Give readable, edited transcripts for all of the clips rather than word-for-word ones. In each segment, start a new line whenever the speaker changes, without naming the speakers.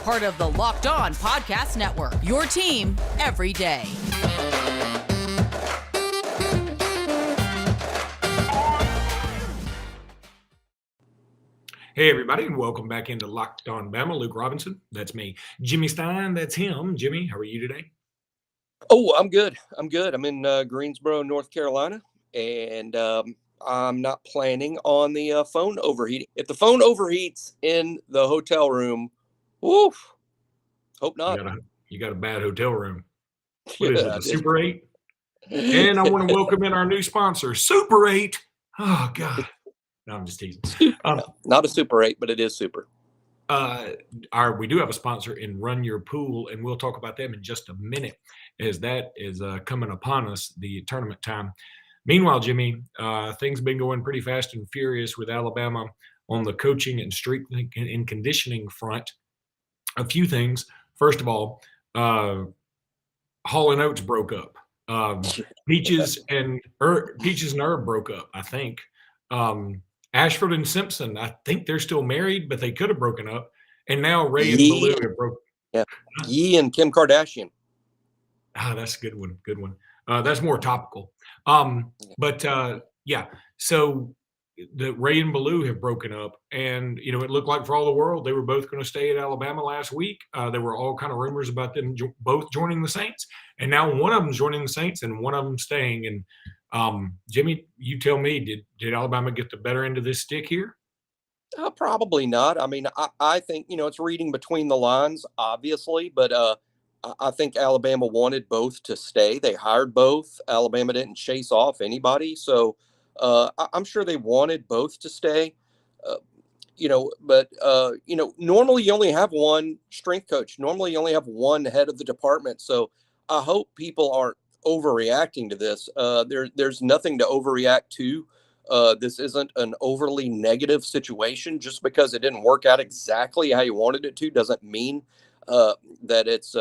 part of the Locked On Podcast Network, your team every day.
Hey, everybody, and welcome back into Locked On Bama. Luke Robinson, that's me. Jimmy Stein, that's him. Jimmy, how are you today?
Oh, I'm good. I'm in Greensboro, North Carolina, and I'm not planning on the phone overheating. If the phone overheats in the hotel room, woof, hope not.
You got a bad hotel room. What is it, the
it
Super 8? And I want to welcome in our new sponsor, Super 8. Oh, God. No, I'm just teasing.
Not a Super 8, but it is super.
We do have a sponsor in Run Your Pool, and we'll talk about them in just a minute as that is coming upon us, the tournament time. Meanwhile, Jimmy, things have been going pretty fast and furious with Alabama on the coaching and strength and conditioning front. A few things. First of all, Hall and Oates broke up. Peaches and Herb broke up, I think. Ashford and Simpson, I think they're still married, but they could have broken up. And now Ray and Baloo have broken.
Yeah, Yee and Kim Kardashian.
That's a good one. Good one. That's more topical. Yeah. So the Ray and Baloo have broken up, and it looked like for all the world they were both going to stay at Alabama last week. There were all kind of rumors about them both joining the Saints, and now one of them joining the Saints and one of them staying. And Jimmy, you tell me, did Alabama get the better end of this stick here?
Probably not. I mean, I think, it's reading between the lines, obviously, but I think Alabama wanted both to stay. They hired both. Alabama didn't chase off anybody. So I'm sure they wanted both to stay, normally you only have one strength coach. Normally you only have one head of the department. So I hope people aren't overreacting to this. There's nothing to overreact to. This isn't an overly negative situation. Just because it didn't work out exactly how you wanted it to doesn't mean that it's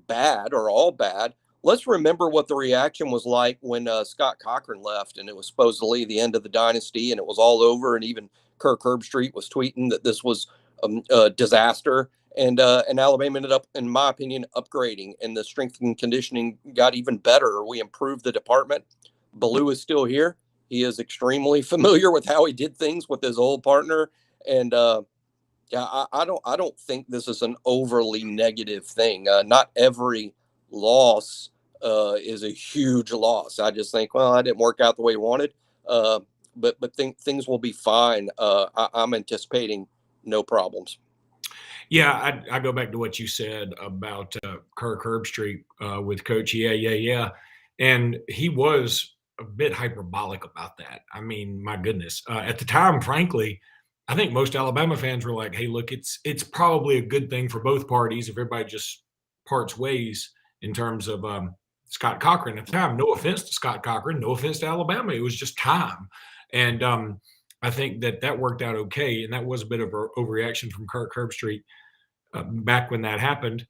bad or all bad. Let's remember what the reaction was like when Scott Cochran left, and it was supposedly the end of the dynasty, and it was all over. And even Kirk Herbstreit was tweeting that this was a disaster. And Alabama ended up, in my opinion, upgrading, and the strength and conditioning got even better. We improved the department. Baloo is still here. He is extremely familiar with how he did things with his old partner. And I don't think this is an overly negative thing. Not every loss is a huge loss. I just think, I didn't work out the way I wanted. But things will be fine. I'm anticipating no problems.
Yeah, I go back to what you said about Kirk Herbstreit with Coach. Yeah. And he was a bit hyperbolic about that. I mean, my goodness. At the time, frankly, I think most Alabama fans were like, hey, look, it's probably a good thing for both parties if everybody just parts ways in terms of Scott Cochran. At the time, no offense to Scott Cochran, no offense to Alabama. It was just time. And I think that worked out okay. And that was a bit of an overreaction from Kirk Herbstreit back when that happened.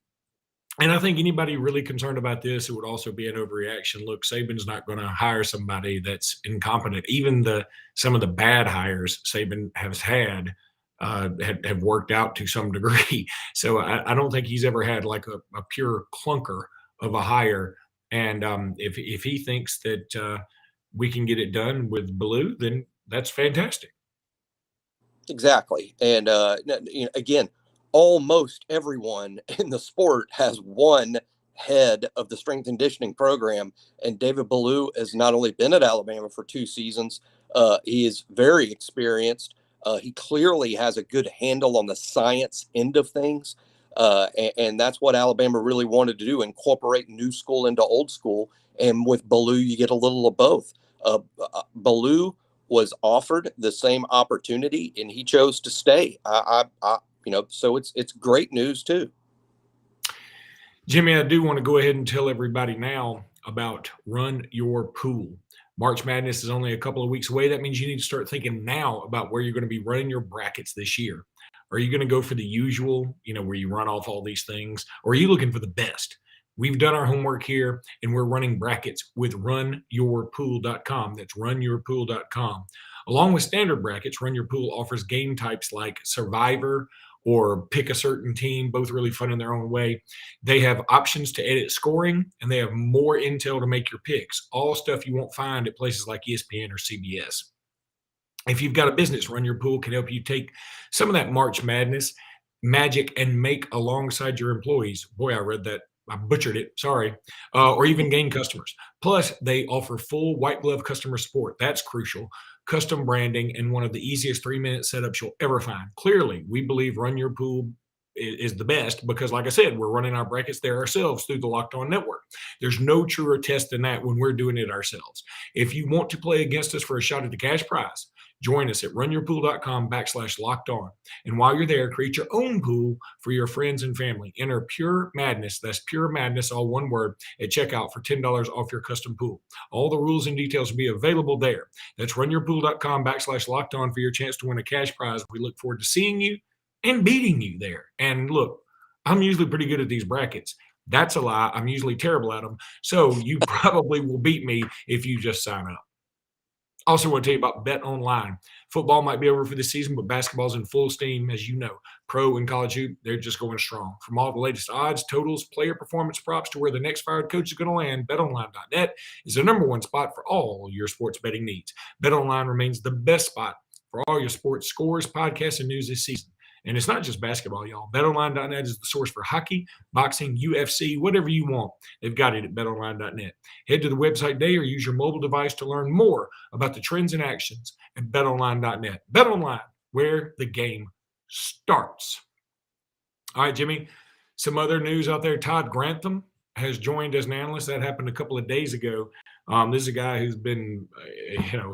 And I think anybody really concerned about this, it would also be an overreaction. Look, Saban's not going to hire somebody that's incompetent. Even some of the bad hires Saban has had have worked out to some degree. So I don't think he's ever had like a pure clunker of a hire. And if he thinks that we can get it done with Baloo, then that's fantastic.
Exactly. And again, almost everyone in the sport has one head of the strength and conditioning program. And David Baloo has not only been at Alabama for 2 seasons, he is very experienced. He clearly has a good handle on the science end of things. And that's what Alabama really wanted to do, incorporate new school into old school. And with Baloo, you get a little of both. Baloo was offered the same opportunity, and he chose to stay. So it's great news too.
Jimmy, I do want to go ahead and tell everybody now about Run Your Pool. March Madness is only a couple of weeks away. That means you need to start thinking now about where you're going to be running your brackets this year. Are you going to go for the usual, where you run off all these things? Or are you looking for the best? We've done our homework here, and we're running brackets with runyourpool.com. That's runyourpool.com. Along with standard brackets, Run Your Pool offers game types like Survivor or pick a certain team, both really fun in their own way. They have options to edit scoring, and they have more intel to make your picks, all stuff you won't find at places like ESPN or CBS. If you've got a business, Run Your Pool can help you take some of that March Madness magic and make alongside your employees. Boy, I read that. I butchered it. Sorry. Or even gain customers. Plus, they offer full white glove customer support. That's crucial. Custom branding and one of the easiest 3-minute setups you'll ever find. Clearly, we believe Run Your Pool is the best because, like I said, we're running our brackets there ourselves through the Locked On Network. There's no truer test than that when we're doing it ourselves. If you want to play against us for a shot at the cash prize, join us at runyourpool.com/locked on. And while you're there, create your own pool for your friends and family. Enter Pure Madness, that's Pure Madness, all one word, at checkout for $10 off your custom pool. All the rules and details will be available there. That's runyourpool.com/locked on for your chance to win a cash prize. We look forward to seeing you and beating you there. And look, I'm usually pretty good at these brackets. That's a lie. I'm usually terrible at them. So you probably will beat me if you just sign up. Also want to tell you about Bet Online. Football might be over for the season, but basketball's in full steam, as you know. Pro and college hoop, they're just going strong. From all the latest odds, totals, player performance props to where the next fired coach is going to land, BetOnline.net is the number one spot for all your sports betting needs. BetOnline remains the best spot for all your sports scores, podcasts, and news this season. And it's not just basketball, y'all. BetOnline.net is the source for hockey, boxing, UFC, whatever you want. They've got it at BetOnline.net. Head to the website today or use your mobile device to learn more about the trends and actions at BetOnline.net. BetOnline, where the game starts. All right, Jimmy, some other news out there. Todd Grantham has joined as an analyst. That happened a couple of days ago. This is a guy who's been,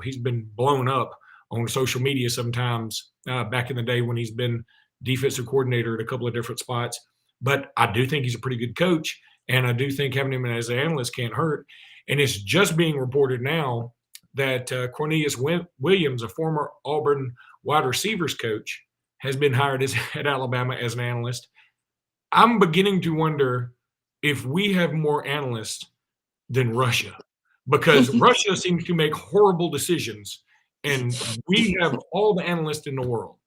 he's been blown up on social media sometimes back in the day when he's been defensive coordinator at a couple of different spots. But I do think he's a pretty good coach, and I do think having him as an analyst can't hurt. And it's just being reported now that Cornelius Williams, a former Auburn wide receivers coach, has been hired at Alabama as an analyst. I'm beginning to wonder if we have more analysts than Russia, because Russia seems to make horrible decisions, and we have all the analysts in the world.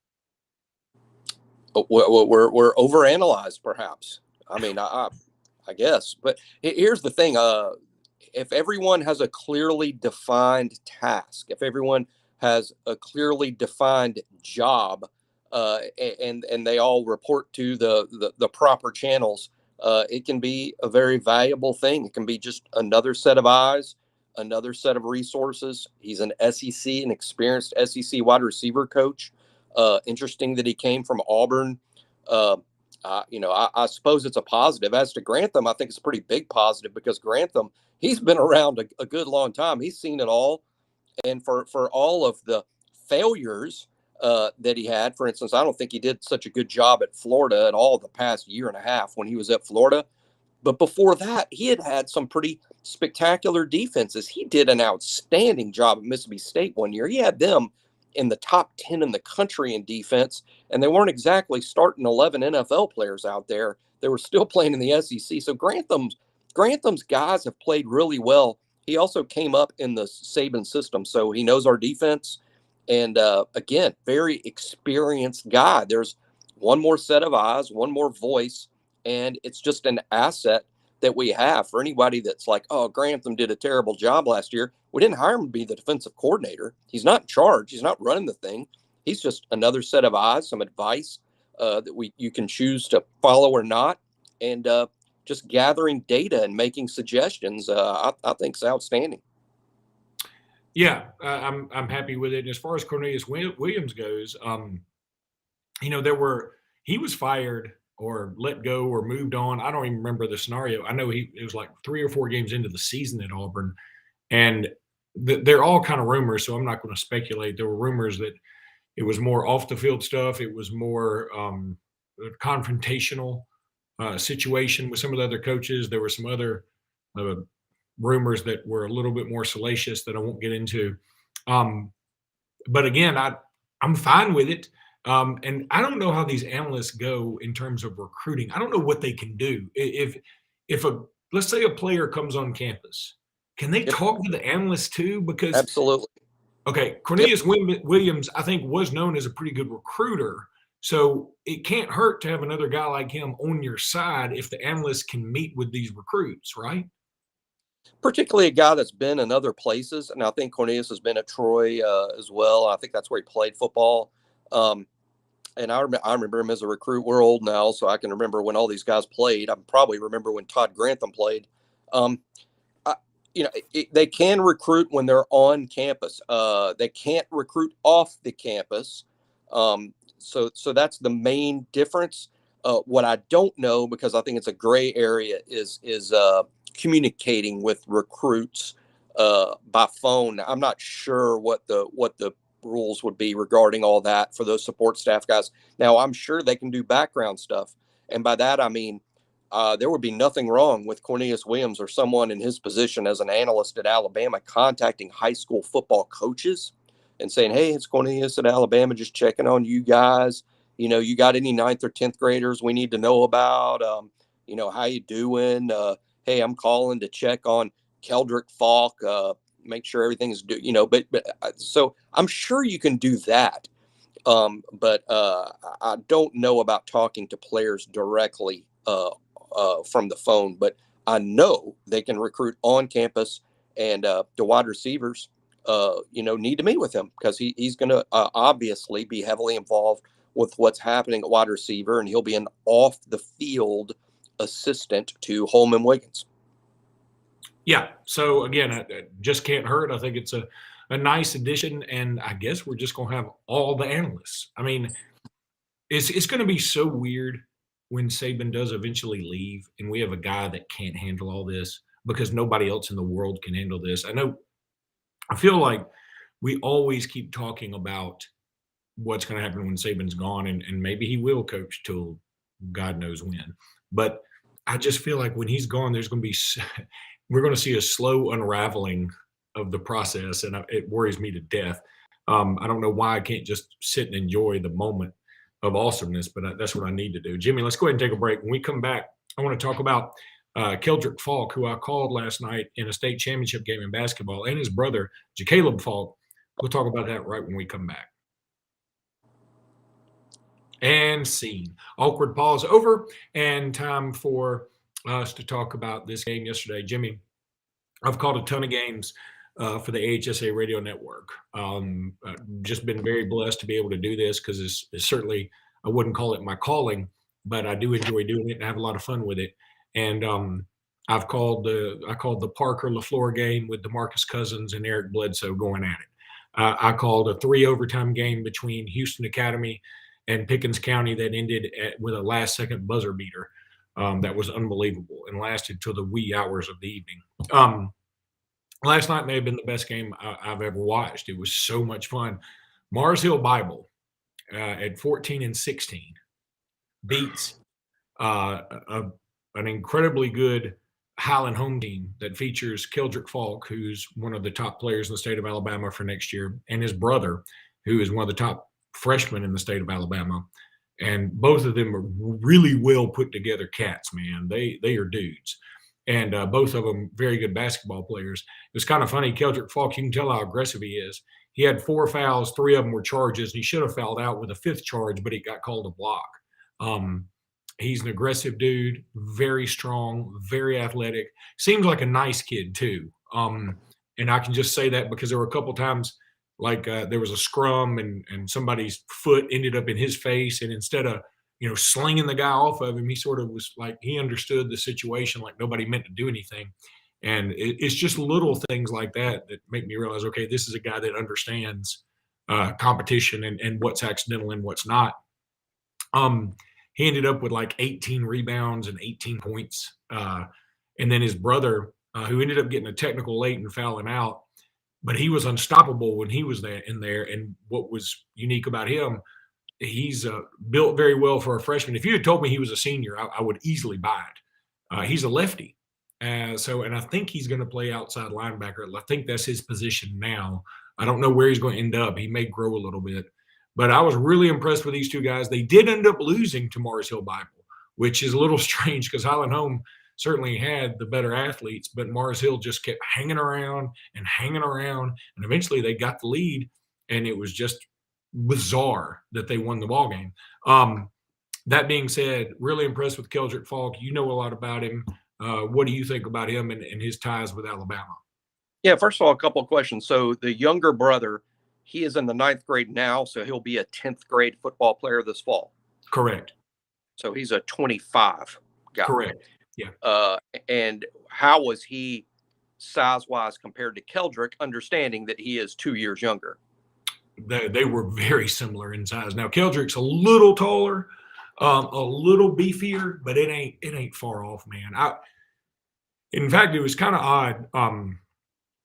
We're overanalyzed, perhaps. I mean, I guess. But here's the thing: if everyone has a clearly defined task, if everyone has a clearly defined job, and they all report to the proper channels, it can be a very valuable thing. It can be just another set of eyes, another set of resources. He's an experienced SEC wide receiver coach. Interesting that he came from Auburn. I suppose it's a positive. As to Grantham, I think it's a pretty big positive because Grantham, he's been around a good long time. He's seen it all. And for all of the failures that he had, for instance, I don't think he did such a good job at Florida at all the past year and a half when he was at Florida. But before that, he had some pretty spectacular defenses. He did an outstanding job at Mississippi State one year. He had them in the top 10 in the country in defense, and they weren't exactly starting 11 NFL players out there. They were still playing in the SEC. So Grantham's guys have played really well. He also came up in the Saban system, so he knows our defense. And again, very experienced guy. There's one more set of eyes, one more voice, and it's just an asset that we have for anybody that's like, oh, Grantham did a terrible job last year. We didn't hire him to be the defensive coordinator. He's not in charge. He's not running the thing. He's just another set of eyes, some advice that you can choose to follow or not, and just gathering data and making suggestions. I think is outstanding.
Yeah, I'm happy with it. And as far as Cornelius Williams goes, he was fired or let go or moved on. I don't even remember the scenario. I know it was like 3 or 4 games into the season at Auburn, and they're all kind of rumors, so I'm not going to speculate. There were rumors that it was more off the field stuff. It was more confrontational situation with some of the other coaches. There were some other rumors that were a little bit more salacious that I won't get into. But again, I'm fine with it. And I don't know how these analysts go in terms of recruiting. I don't know what they can do. If let's say a player comes on campus, can they talk to the analysts too? Because
absolutely.
Okay, Cornelius Williams, I think, was known as a pretty good recruiter. So it can't hurt to have another guy like him on your side if the analysts can meet with these recruits, right?
Particularly a guy that's been in other places, and I think Cornelius has been at Troy as well. I think that's where he played football. Um, and I remember him as a recruit. We're old now, so I can remember when all these guys played. I probably remember when Todd Grantham played. Um, I, they can recruit when they're on campus. They can't recruit off the campus. So that's the main difference. What I don't know, because I think it's a gray area, is communicating with recruits by phone. I'm not sure what the rules would be regarding all that for those support staff guys. Now, I'm sure they can do background stuff, and by that I mean there would be nothing wrong with Cornelius Williams or someone in his position as an analyst at Alabama contacting high school football coaches and saying, "Hey, it's Cornelius at Alabama, just checking on you guys. You got any ninth or 10th graders we need to know about? How you doing? Hey, I'm calling to check on Keldrick Falk, make sure everything's so I'm sure you can do that. But I don't know about talking to players directly from the phone, but I know they can recruit on campus, and the wide receivers, need to meet with him because he's going to obviously be heavily involved with what's happening at wide receiver, and he'll be an off the field assistant to Holman Wiggins.
Yeah. So again, it just can't hurt. I think it's a nice addition, and I guess we're just going to have all the analysts. I mean, it's going to be so weird when Saban does eventually leave, and we have a guy that can't handle all this because nobody else in the world can handle this. I feel like we always keep talking about what's going to happen when Saban's gone, and maybe he will coach till God knows when. But I just feel like when he's gone, there's going to be we're going to see a slow unraveling of the process, and it worries me to death. I don't know why I can't just sit and enjoy the moment of awesomeness, but that's what I need to do. Jimmy, let's go ahead and take a break. When we come back, I want to talk about Keldrick Falk, who I called last night in a state championship game in basketball, and his brother, Jacaleb Falk. We'll talk about that right when we come back. And scene. Awkward pause over, and time for us to talk about this game yesterday. Jimmy, I've called a ton of games for the AHSA radio network. Just been very blessed to be able to do this because it's certainly, I wouldn't call it my calling, but I do enjoy doing it and have a lot of fun with it. And I called the Parker LaFleur game with DeMarcus Cousins and Eric Bledsoe going at it. I called a 3 overtime game between Houston Academy and Pickens County that ended with a last-second buzzer beater that was unbelievable and lasted till the wee hours of the evening. Last night may have been the best game I've ever watched. It was so much fun. Mars Hill Bible at 14-16 beats an incredibly good Highland home team that features Keldrick Falk, who's one of the top players in the state of Alabama for next year, and his brother, who is one of the top freshmen in the state of Alabama. And both of them are really well put together cats, man. They are dudes. And both of them very good basketball players. It was kind of funny. Keldrick Falk, you can tell how aggressive he is. He had 4 fouls, 3 of them were charges, and he should have fouled out with a 5th charge, but he got called a block. He's an aggressive dude, very strong, very athletic. Seems like a nice kid too. And I can just say that because there were a couple times like there was a scrum and somebody's foot ended up in his face, and instead of slinging the guy off of him, he sort of was like he understood the situation, like nobody meant to do anything. And it's just little things like that that make me realize, okay, this is a guy that understands competition and what's accidental and what's not. He ended up with like 18 rebounds and 18 points. And then his brother, who ended up getting a technical late and fouling out, but he was unstoppable when he was in there. And what was unique about him, he's built very well for a freshman. If you had told me he was a senior, I would easily buy it. He's a lefty. And I think he's going to play outside linebacker. I think that's his position now. I don't know where he's going to end up. He may grow a little bit. But I was really impressed with these two guys. They did end up losing to Mars Hill Bible, which is a little strange because Highland Home certainly had the better athletes, but Mars Hill just kept hanging around, and eventually they got the lead, and it was just bizarre that they won the ball game. That being said, really impressed with Keldrick Falk. You know a lot about him. What do you think about him and his ties with Alabama?
Yeah, first of all, a couple of questions. So the younger brother, he is in the 9th grade now, so he'll be a 10th grade football player this fall.
Correct.
So he's a 25 guy.
Correct. Yeah.
And how was he size-wise compared to Keldrick, understanding that he is 2 years younger?
They were very similar in size. Now Keldrick's a little taller, a little beefier, but it ain't far off, man. In fact, it was kind of odd.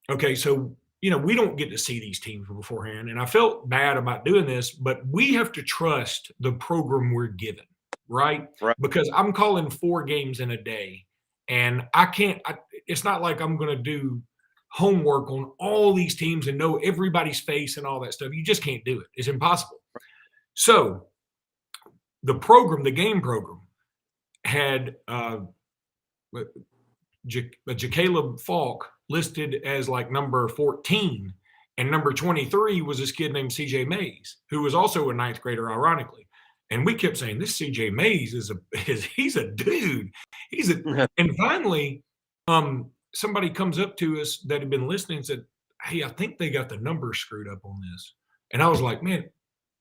Okay, so we don't get to see these teams beforehand, and I felt bad about doing this, but we have to trust the program we're given, right?
Right.
Because I'm calling 4 games in a day, and I can't. It's not like I'm going to do homework on all these teams and know everybody's face and all that stuff. You just can't do it. It's impossible. So the game program had Jacaleb Falk listed as like number 14, and number 23 was this kid named CJ Mays, who was also a 9th grader, ironically. And we kept saying, this CJ Mays he's a dude. And finally, somebody comes up to us that had been listening and said, hey, I think they got the numbers screwed up on this. And I was like, man,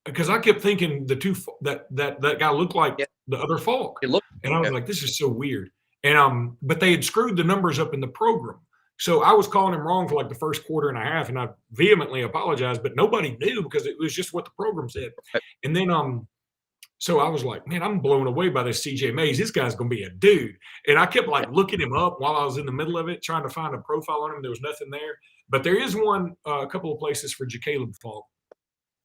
because I kept thinking that guy looked like the other Falk. And I was like, this is so weird. And but they had screwed the numbers up in the program. So I was calling him wrong for like the first quarter and a half, and I vehemently apologized, but nobody knew because it was just what the program said. And then so I was like, man, I'm blown away by this CJ Mays. This guy's going to be a dude. And I kept like looking him up while I was in the middle of it, trying to find a profile on him. There was nothing there. But there is a couple of places for Jacaleb Falk.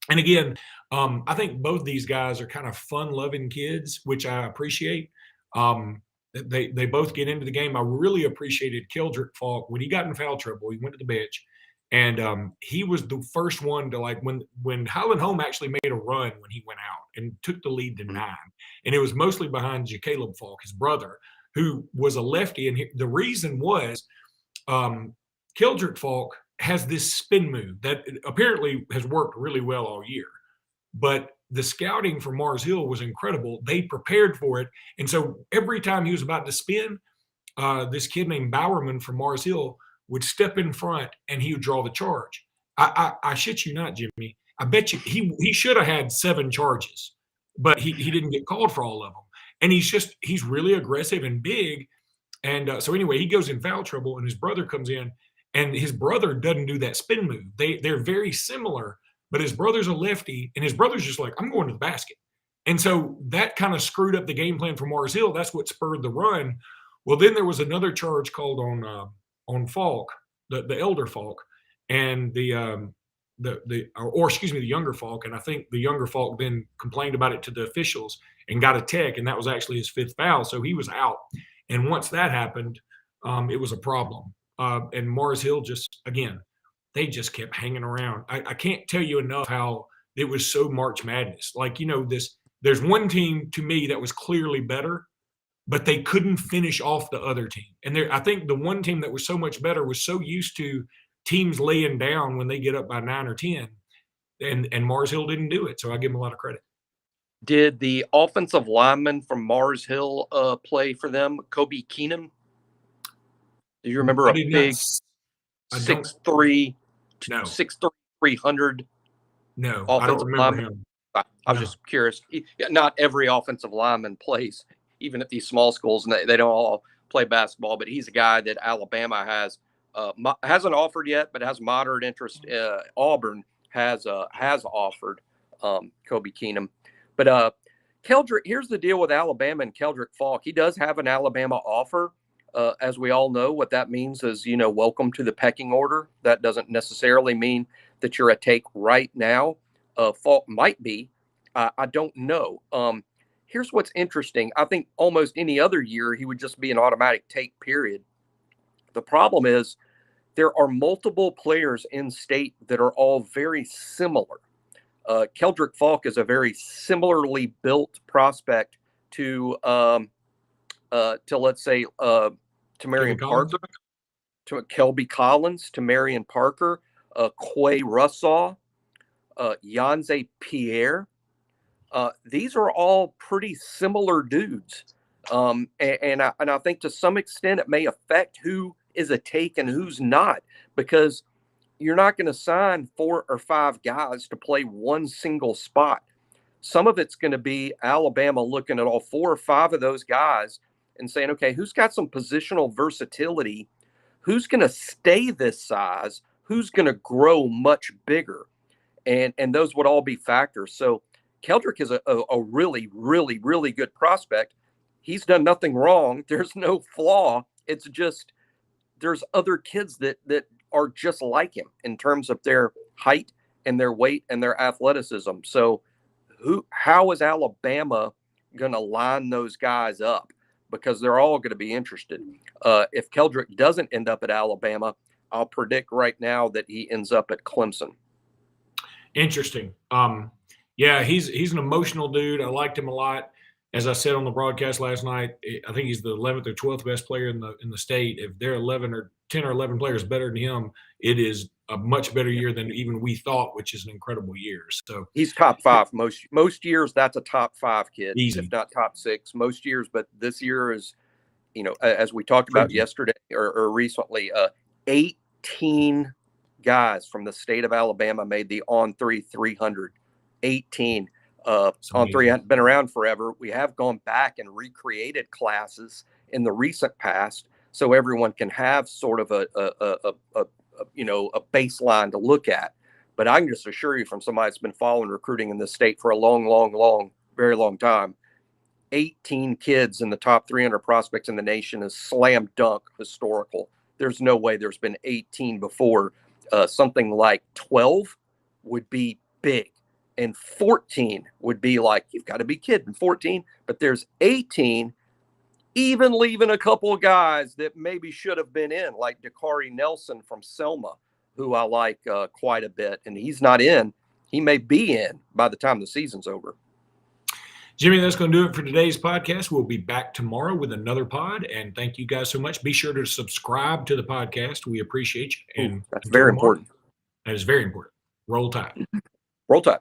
And again, I think both these guys are kind of fun-loving kids, which I appreciate. They both get into the game. I really appreciated Keldrick Falk. When he got in foul trouble, he went to the bench. And he was the first one to, like, when Highland Home actually made a run when he went out and took the lead to 9. And it was mostly behind Jacaleb Falk, his brother, who was a lefty. And the reason was Keldrick Falk has this spin move that apparently has worked really well all year. But the scouting for Mars Hill was incredible. They prepared for it. And so every time he was about to spin, this kid named Bowerman from Mars Hill would step in front and he would draw the charge. I shit you not, Jimmy. I bet you he should have had 7 charges, but he didn't get called for all of them. And he's really aggressive and big. And so anyway, he goes in foul trouble and his brother comes in, and his brother doesn't do that spin move. They're very similar, but his brother's a lefty, and his brother's just like, I'm going to the basket. And so that kind of screwed up the game plan for Mars Hill. That's what spurred the run. Well, then there was another charge called on Falk, the elder Falk, and the younger Falk. And I think the younger Falk then complained about it to the officials and got a tech, and that was actually his 5th foul. So he was out. And once that happened, it was a problem. And Mars Hill they just kept hanging around. I can't tell you enough how it was so March Madness. Like, there's one team to me that was clearly better, but they couldn't finish off the other team. And I think the one team that was so much better was so used to teams laying down when they get up by 9 or 10, and Mars Hill didn't do it. So I give them a lot of credit.
Did the offensive lineman from Mars Hill play for them, Kobe Keenum? Do you remember a big 6'3", 300?
No, I don't remember him.
I was just curious. Not every offensive lineman plays, even at these small schools, and they don't all play basketball. But he's a guy that Alabama hasn't offered yet, but has moderate interest. Auburn has offered Kobe Keenum. But Keldrick, here's the deal with Alabama and Keldrick Falk. He does have an Alabama offer. As we all know, what that means is, welcome to the pecking order. That doesn't necessarily mean that you're a take right now. Falk might be. I don't know. Here's what's interesting. I think almost any other year, he would just be an automatic take, period. The problem is there are multiple players in state that are all very similar. Keldrick Falk is a very similarly built prospect to let's say to Marion Parker, to Kelby Collins, to Marion Parker, Quay Russaw, Yanze Pierre. These are all pretty similar dudes. And I think to some extent it may affect who is a take and who's not, because you're not going to sign 4 or 5 guys to play one single spot. Some of it's going to be Alabama looking at all 4 or 5 of those guys and saying, okay, who's got some positional versatility? Who's going to stay this size? Who's going to grow much bigger? And those would all be factors. So Keldrick is a really, really, really good prospect. He's done nothing wrong. There's no flaw. It's just there's other kids that are just like him in terms of their height and their weight and their athleticism. So how is Alabama going to line those guys up? Because they're all going to be interested. If Keldrick doesn't end up at Alabama, I'll predict right now that he ends up at Clemson.
Interesting. Yeah, he's an emotional dude. I liked him a lot. As I said on the broadcast last night, I think he's the 11th or 12th best player in the state. If there are 11 or 10 or 11 players better than him, it is a much better year than even we thought, which is an incredible year. So
he's top 5 most years. That's a top 5 kid,
easy,
if not top 6 most years. But this year is, as we talked about yesterday or recently, 18 guys from the state of Alabama made the On 300. 18. On 3 hadn't been around forever. We have gone back and recreated classes in the recent past, so everyone can have sort of a baseline to look at. But I can just assure you, from somebody that's been following recruiting in this state for a very long time, 18 kids in the top 300 prospects in the nation is slam dunk historical. There's no way there's been 18 before. Something like 12 would be big. And 14 would be like, you've got to be kidding, 14. But there's 18, even leaving a couple of guys that maybe should have been in, like Dakari Nelson from Selma, who I like quite a bit. And he's not in. He may be in by the time the season's over.
Jimmy, that's going to do it for today's podcast. We'll be back tomorrow with another pod. And thank you guys so much. Be sure to subscribe to the podcast. We appreciate you. And
that's very important.
That is very important. Roll Tide.
Roll Tide.